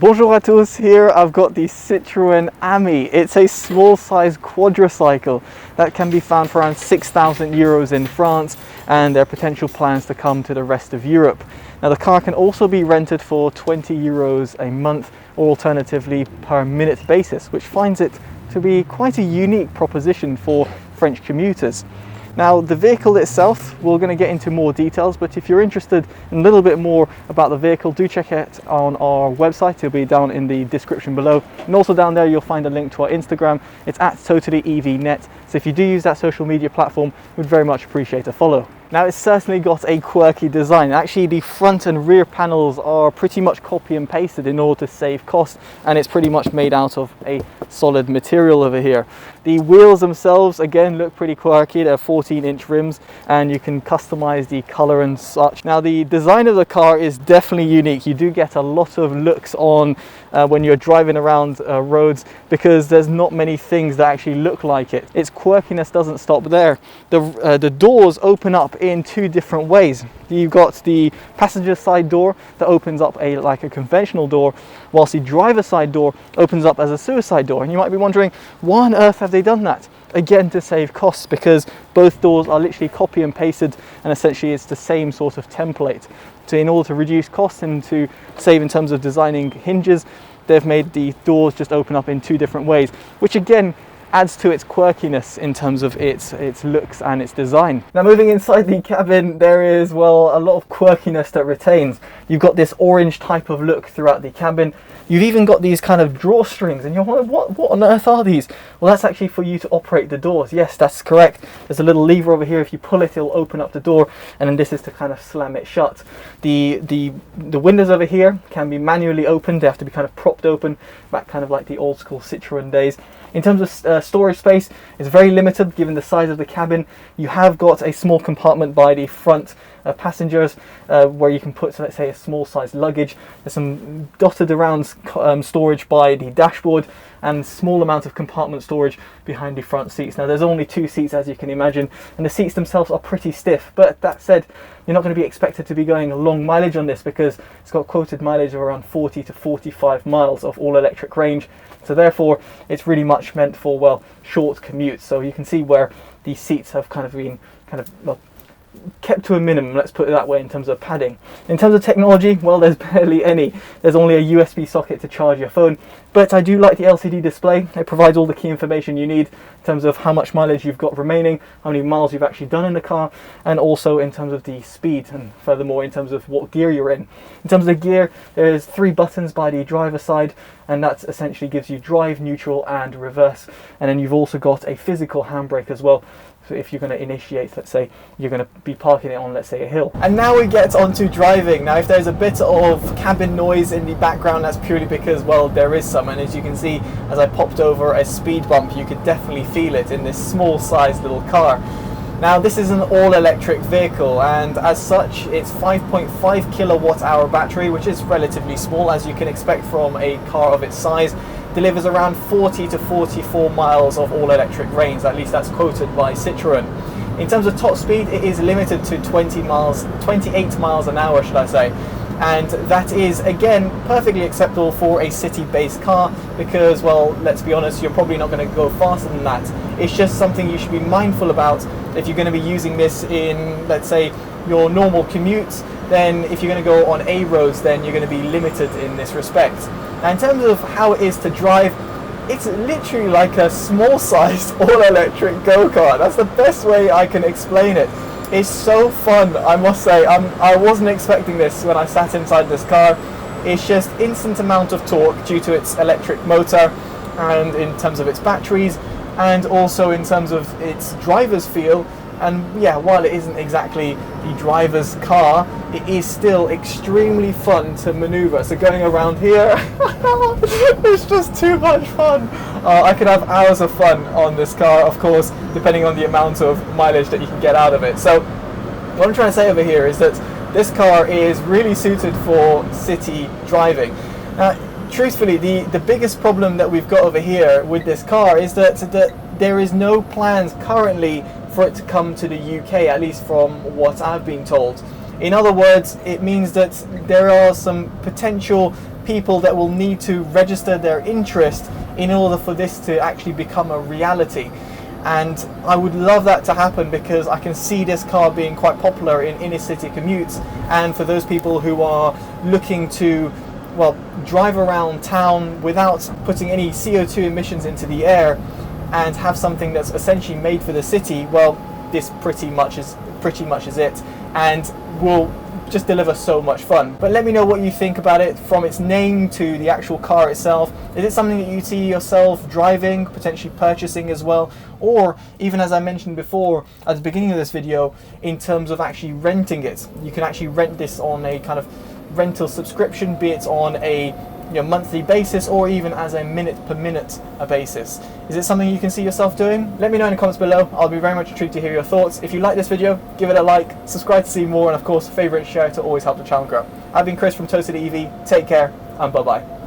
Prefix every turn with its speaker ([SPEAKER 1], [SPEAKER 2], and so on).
[SPEAKER 1] Bonjour à tous, here I've got the Citroen Ami. It's a small size quadricycle that can be found for around 6,000 euros in France, and there are potential plans to come to the rest of Europe. Now the car can also be rented for 20 euros a month, or alternatively per minute basis, which finds it to be quite a unique proposition for French commuters. Now the vehicle itself, we're going to get into more details, but if you're interested in a little bit more about the vehicle, do check it on our website. It'll be down in the description below, and also down there you'll find a link to our Instagram. It's at TotallyEVnet, so if you do use that social media platform, we'd very much appreciate a follow. Now it's certainly got a quirky design. Actually the front and rear panels are pretty much copy and pasted in order to save cost, and it's pretty much made out of a solid material over here. The wheels themselves again look pretty quirky. They're 14-inch rims and you can customize the color and such. Now the design of the car is definitely unique. You do get a lot of looks on when you're driving around roads, because there's not many things that actually look like it. Its quirkiness doesn't stop there. The doors open up in two different ways. You've got the passenger side door that opens up like a conventional door, whilst the driver side door opens up as a suicide door. And you might be wondering, why on earth have they done that? Again, to save costs, because both doors are literally copy and pasted, and essentially it's the same sort of template. So in order to reduce costs and to save in terms of designing hinges, they've made the doors just open up in two different ways, which again adds to its quirkiness in terms of its looks and its design. Now moving inside the cabin, there is, well, a lot of quirkiness that retains. You've got this orange type of look throughout the cabin. You've even got these kind of drawstrings, and you're wondering, what on earth are these? Well, that's actually for you to operate the doors. Yes, that's correct. There's a little lever over here. If you pull it, it'll open up the door, and then this is to kind of slam it shut. The windows over here can be manually opened. They have to be kind of propped open, back kind of like the old school Citroen days. In terms of storage space, it's very limited given the size of the cabin. You have got a small compartment by the front passengers where you can put, so let's say, a small size luggage. There's some dotted around storage by the dashboard, and small amount of compartment storage behind the front seats. Now there's only two seats, as you can imagine, and the seats themselves are pretty stiff, but that said, you're not going to be expected to be going a long mileage on this, because it's got quoted mileage of around 40 to 45 miles of all electric range. So therefore it's really much meant for, well, short commutes. So you can see where the seats have kind of been well, kept to a minimum, let's put it that way, in terms of padding. In terms of technology, well, there's barely any. There's only a USB socket to charge your phone, but I do like the LCD display. It provides all the key information you need in terms of how much mileage you've got remaining, how many miles you've actually done in the car, and also in terms of the speed, and furthermore in terms of what gear you're in. In terms of the gear, there's 3 buttons by the driver side, and that essentially gives you drive, neutral and reverse. And then you've also got a physical handbrake as well. So if you're going to initiate, let's say you're going to be parking it on, let's say, a hill. And now we get onto driving. Now if there's a bit of cabin noise in the background, that's purely because, well, there is some, and as you can see, as I popped over a speed bump, you could definitely feel it in this small sized little car. Now this is an all-electric vehicle, and as such it's 5.5 kilowatt hour battery, which is relatively small, as you can expect from a car of its size. Delivers around 40 to 44 miles of all-electric range, at least that's quoted by Citroen. In terms of top speed, it is limited to 28 miles an hour, should I say. And that is, again, perfectly acceptable for a city-based car, because, well, let's be honest, you're probably not going to go faster than that. It's just something you should be mindful about if you're going to be using this in, let's say, your normal commutes. Then if you're going to go on A roads, then you're going to be limited in this respect. Now in terms of how it is to drive, it's literally like a small-sized all-electric go-kart. That's the best way I can explain it. It's so fun, I must say. I wasn't expecting this when I sat inside this car. It's just instant amount of torque due to its electric motor, and in terms of its batteries, and also in terms of its driver's feel. And yeah, while it isn't exactly the driver's car, it is still extremely fun to maneuver. So going around here, it's just too much fun. I could have hours of fun on this car, of course, depending on the amount of mileage that you can get out of it. So what I'm trying to say over here is that this car is really suited for city driving. Now, truthfully, the biggest problem that we've got over here with this car is that there is no plans currently for it to come to the UK, at least from what I've been told. In other words, it means that there are some potential people that will need to register their interest in order for this to actually become a reality. And I would love that to happen, because I can see this car being quite popular in inner city commutes, and for those people who are looking to, well, drive around town without putting any CO2 emissions into the air and have something that's essentially made for the city, well, this pretty much is it, and will just deliver so much fun. But let me know what you think about it, from its name to the actual car itself. Is it something that you see yourself driving, potentially purchasing as well? Or even, as I mentioned before at the beginning of this video, in terms of actually renting it. You can actually rent this on a kind of rental subscription, be it on a monthly basis, or even as a minute per minute basis. Is it something you can see yourself doing? Let me know in the comments below. I'll be very much intrigued to hear your thoughts. If you like this video, give it a like, subscribe to see more, and of course, favourite and share to always help the channel grow. I've been Chris from TotallyEV. Take care, and bye bye.